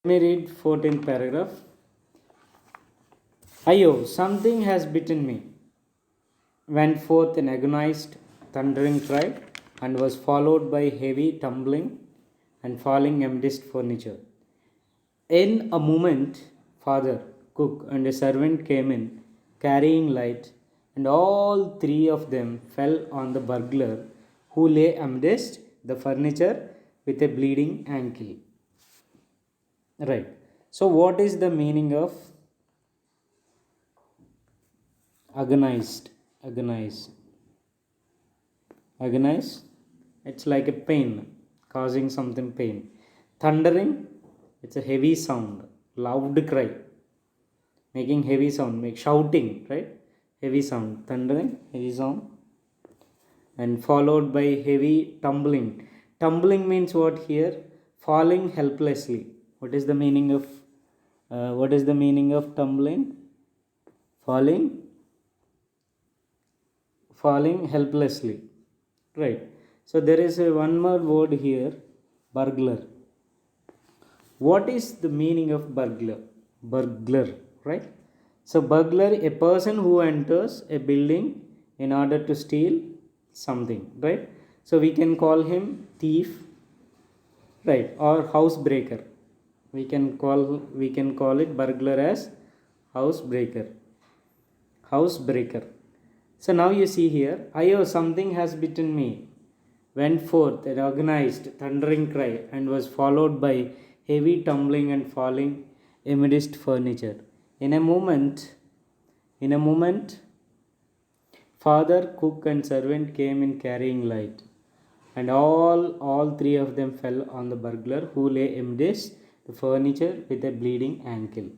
Let me read 14th paragraph. Ayo, something has bitten me. Went forth an agonized, thundering cry, and was followed by heavy tumbling and falling amidst furniture. In a moment, father, cook, and a servant came in, carrying light, and all three of them fell on the burglar, who lay amidst the furniture with a bleeding ankle. Right. So, what is the meaning of agonized? Agonize. Agonize. It's like a pain, causing something pain. Thundering. It's a heavy sound, loud cry, making heavy sound, make shouting, right? Heavy sound, thundering, heavy sound, and followed by heavy tumbling. Tumbling means what here? Falling helplessly. What is the meaning of tumbling? Falling helplessly, right? So there is a one more word here, burglar. What is the meaning of burglar? Burglar, right? So burglar, a person who enters a building in order to steal something, right? So we can call him thief, right? Or housebreaker. We can call it burglar as housebreaker. Housebreaker. So now you see here, Ayo, something has bitten me. Went forth an organized thundering cry and was followed by heavy tumbling and falling amidst furniture. In a moment, father, cook, and servant came in carrying light, and all three of them fell on the burglar, who lay amidst the furniture with a bleeding ankle.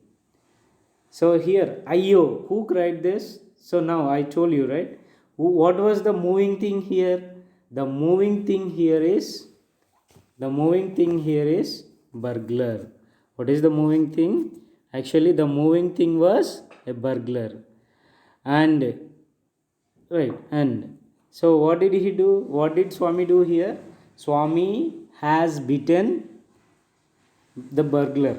So here, Ayyo, who cried this? So now I told you, right? What was the moving thing here? The moving thing here is burglar. What is the moving thing? Actually, the moving thing was a burglar. And right, and so what did he do? What did Swami do here? Swami has bitten the burglar.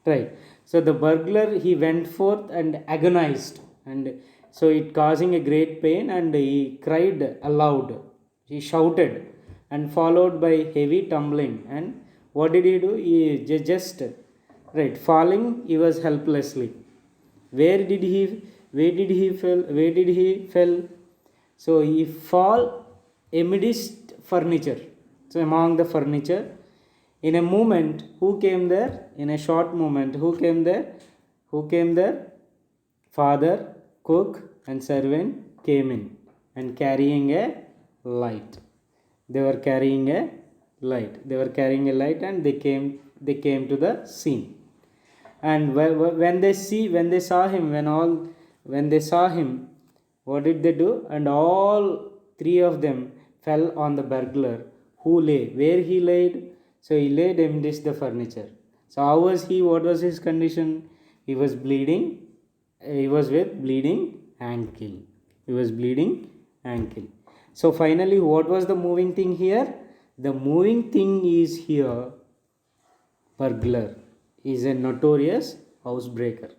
Right. So the burglar, he went forth and agonized, and so it causing a great pain, and he cried aloud. He shouted, and followed by heavy tumbling. And what did he do? He just right falling. He was helplessly. Where did he? Where did he fell? Where did he fell? So he fall amidst furniture. So among the furniture, in a moment, who came there? In a short moment, who came there? Who came there? Father, cook, and servant came in and carrying a light. They were carrying a light. They were carrying a light, and they came. They came to the scene. And when they saw him, what did they do? And all three of them fell on the burglar, who lay where he laid. So he laid amidst the furniture. So how was he? What was his condition? He was bleeding. He was with bleeding ankle. He was bleeding ankle. So finally, what was the moving thing here? The moving thing is here, burglar is a notorious housebreaker.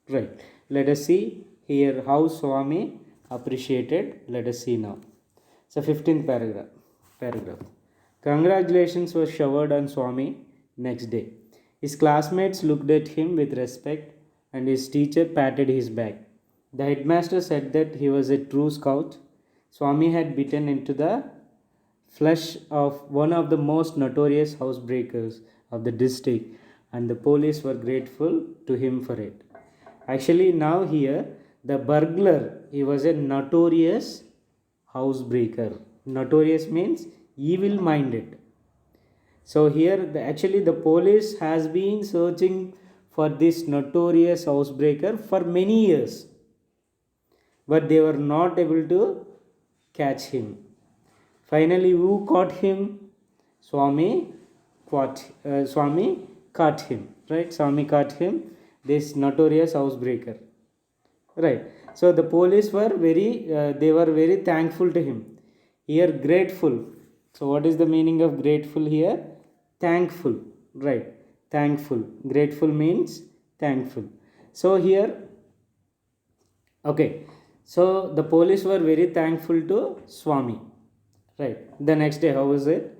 Right. Let us see here how Swami appreciated. Let us see now. So 15th paragraph. Congratulations were showered on Swami next day. His classmates looked at him with respect, and his teacher patted his back. The headmaster said that he was a true scout. Swami had bitten into the flesh of one of the most notorious housebreakers of the district, and the police were grateful to him for it. Actually, now here, the burglar, he was a notorious housebreaker. Notorious means evil minded. So here, the police has been searching for this notorious housebreaker for many years, but they were not able to catch him. Finally, who caught him? Swami caught him, right? Swami caught him, this notorious housebreaker, right? So the police were very thankful to him. Here, grateful. So what is the meaning of grateful here? Thankful. right? Thankful. Grateful means thankful. So here, okay, so the police were very thankful to Swami, right? The next day, how was it?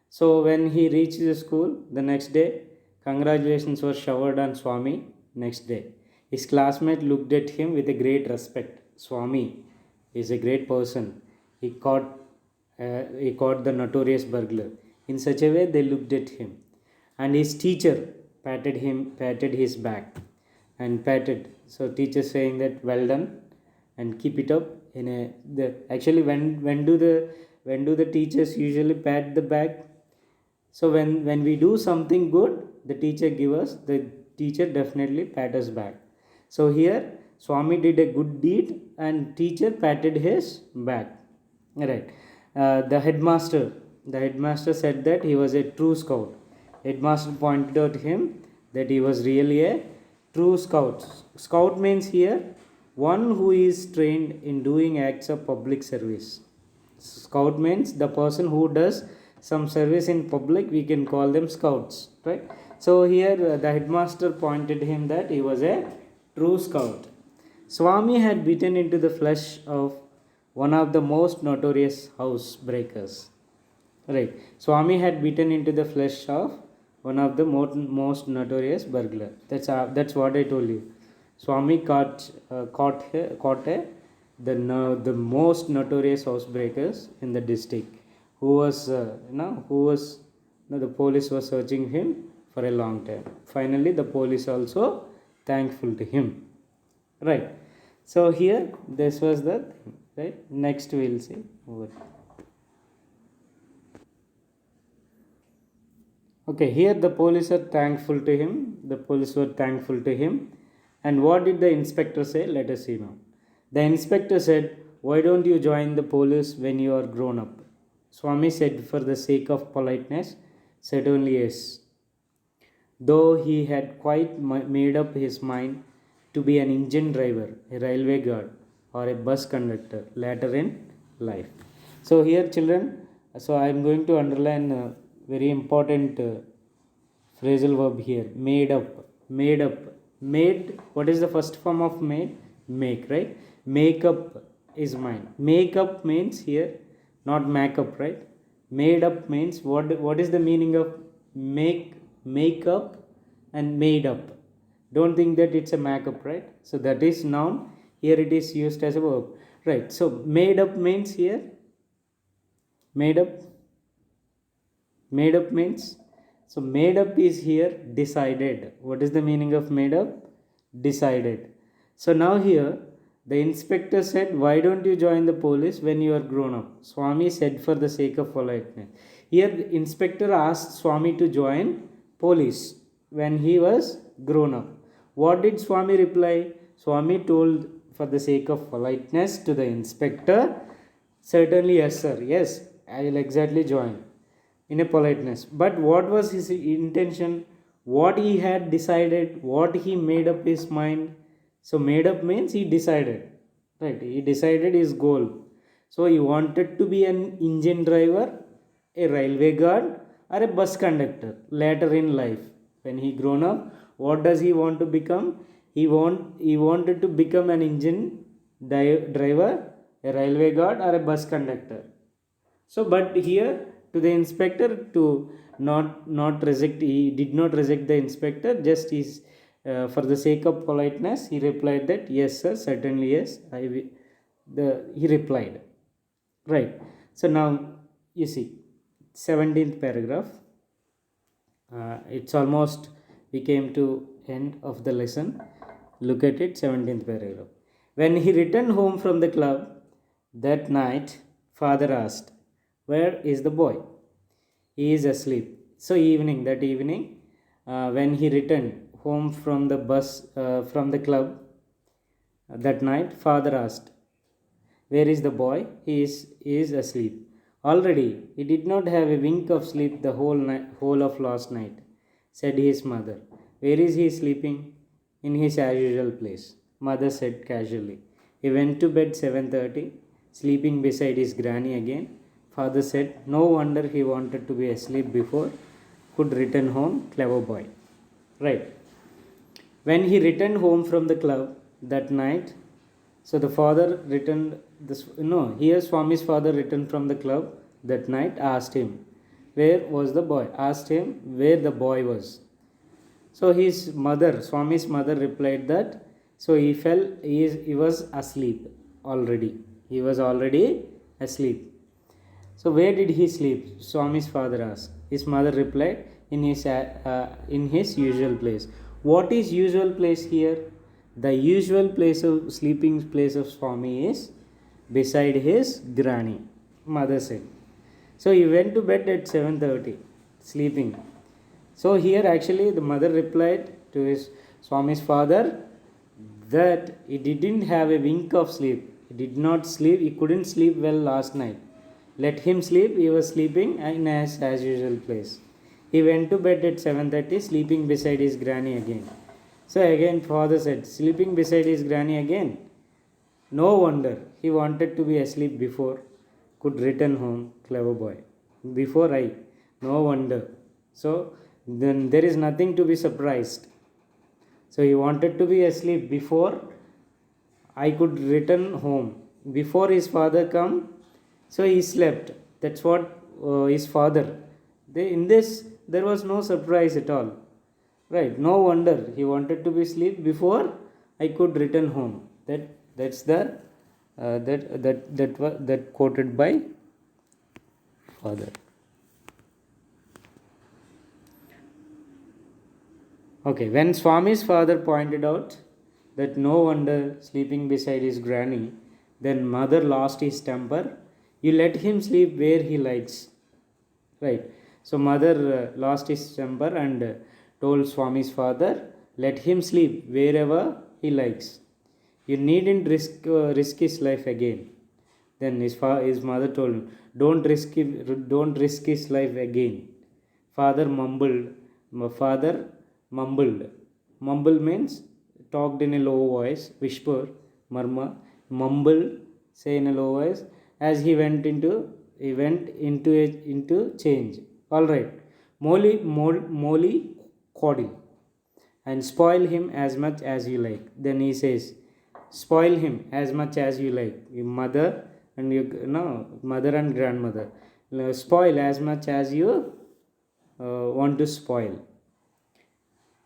So when he reached the school, the next day, congratulations were showered on Swami. Next day, his classmate looked at him with a great respect. Swami is a great person. He caught the notorious burglar. In such a way, they looked at him, and his teacher patted his back, and patted. So teacher saying that well done, and keep it up. In a the actually when do the teachers usually pat the back? So when we do something good, the teacher definitely pat us back. So here Swami did a good deed and teacher patted his back. Right. The headmaster said that he was a true scout. Headmaster pointed out him that he was really a true scout. Scout means here one who is trained in doing acts of public service. Scout means the person who does some service in public, we can call them scouts, right? So here the headmaster pointed him that he was a true scout. Swami had bitten into the flesh of one of the most notorious housebreakers. Right. Swami had bitten into the flesh of one of the most notorious burglar. That's what I told you. Swami caught the most notorious housebreakers in the district, the police was searching him for a long time. Finally, the police also thankful to him. Right. So here this was the thing. Right. Next we'll see. Over. Okay, here the police are thankful to him. The police were thankful to him. And what did the inspector say? Let us see now. The inspector said, why don't you join the police when you are grown up? Swami said, for the sake of politeness, said only yes. Though he had quite made up his mind to be an engine driver, a railway guard, or a bus conductor later in life. So here children, so I am going to underline a very important phrasal verb here. Made up. Made, what is the first form of made? Make, right? Make up is mine. Make up means here, not make up, right? Made up means, what is the meaning of make up and made up? Don't think that it's a make up, right? So that is noun. Here it is used as a verb, right? So made up means here, made up means, so made up is here decided. What is the meaning of made up? Decided. So now here the inspector said, why don't you join the police when you are grown up? Swami said, for the sake of politeness. Here the inspector asked Swami to join police when he was grown up. What did Swami reply? Swami told, for the sake of politeness, to the inspector, certainly yes sir, yes, I will exactly join, in a politeness. But what was his intention? What he had decided, what he made up his mind. So made up means he decided, right? He decided his goal. So he wanted to be an engine driver, a railway guard, or a bus conductor later in life. When he grown up, what does he want to become? He wanted to become an engine driver, a railway guard, or a bus conductor. So, but here to the inspector to not reject, he did not reject the inspector. Just is for the sake of politeness, he replied that yes sir, certainly yes. He replied, right? So now you see 17th paragraph. It's almost, we came to end of the lesson. Look at it, 17th paragraph. When he returned home from the club that night, father asked, where is the boy? He is asleep. So that evening, when he returned home from the club that night, father asked, where is the boy? He is asleep. Already he did not have a wink of sleep the whole of last night, said his mother. Where is he sleeping? In his as usual place, mother said casually. He went to bed 7:30, sleeping beside his granny again. Father said, no wonder he wanted to be asleep before. could return home, clever boy. Right. When he returned home from the club that night, so the father returned this no, here Swami's father returned from the club that night, asked him, where was the boy? Asked him where the boy was. So his mother, Swami's mother replied that, so he was asleep already. He was already asleep. So where did he sleep? Swami's father asked. His mother replied, in his usual place. What is usual place here? The usual place of sleeping place of Swami is beside his granny. Mother said. So he went to bed at 7:30, sleeping. So here actually the mother replied to his Swami's father that he didn't have a wink of sleep. He did not sleep. He couldn't sleep well last night. Let him sleep. He was sleeping in as usual place. He went to bed at 7:30, sleeping beside his granny again. So again father said, sleeping beside his granny again. No wonder he wanted to be asleep before. Could return home, clever boy. Before I. No wonder. So then there is nothing to be surprised. So he wanted to be asleep before I could return home. Before his father come, so he slept. That's what his father. In this there was no surprise at all. Right? No wonder he wanted to be asleep before I could return home. That's the that quoted by father. Okay, when Swami's father pointed out that no wonder sleeping beside his granny, then mother lost his temper. You let him sleep where he likes. Right. So mother lost his temper and told Swami's father, let him sleep wherever he likes. You needn't risk his life again. Then his mother told him, don't risk his life again. Father mumbled. Mumble means talked in a low voice, whisper, murmur, mumble, say in a low voice, as he went into change. All right, Molly coddle and spoil him as much as you like. Then he says, spoil him as much as you like. Your mother and grandmother, spoil as much as you want to spoil.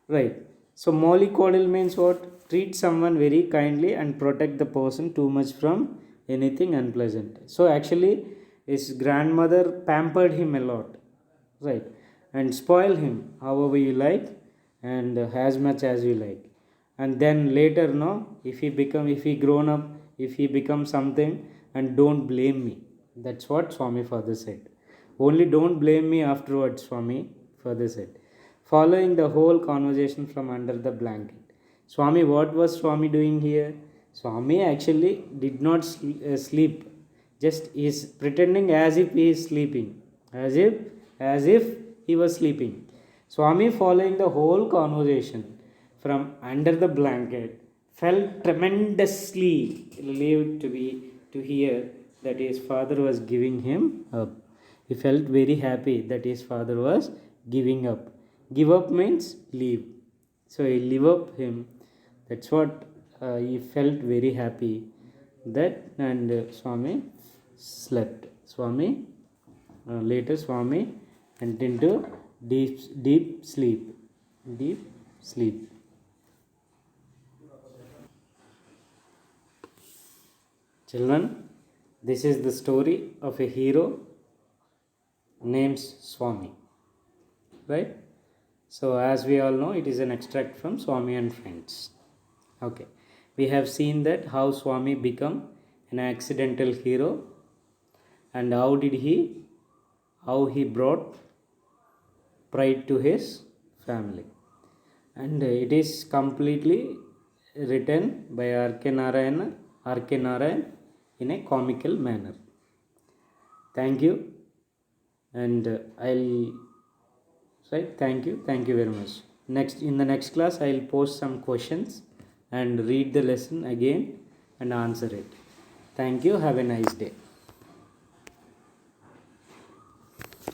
Right. So mollycoddle means what? Treat someone very kindly and protect the person too much from anything unpleasant. So actually his grandmother pampered him a lot. Right. And spoil him however you like and as much as you like. And then later if he grown up, if he becomes something, and don't blame me. That's what Swami father said. Only don't blame me afterwards, Swami father said. Following the whole conversation from under the blanket. Swami, what was Swami doing here? Swami actually did not sleep. Just is pretending as if he is sleeping. As if he was sleeping. Swami, following the whole conversation from under the blanket, felt tremendously relieved to hear that his father was giving him up. He felt very happy that his father was giving up. Give up means leave. So he leave up him. That's what he felt very happy that, and Swami slept. Later Swami went into deep sleep. Deep sleep. Children, this is the story of a hero named Swami. Right? So as we all know, it is an extract from Swami and Friends. Okay. We have seen that how Swami become an accidental hero and how he brought pride to his family. And it is completely written by R.K. Narayan in a comical manner. Thank you. And thank you very much. In the next class I'll post some questions and read the lesson again and answer it. Thank you. Have a nice day.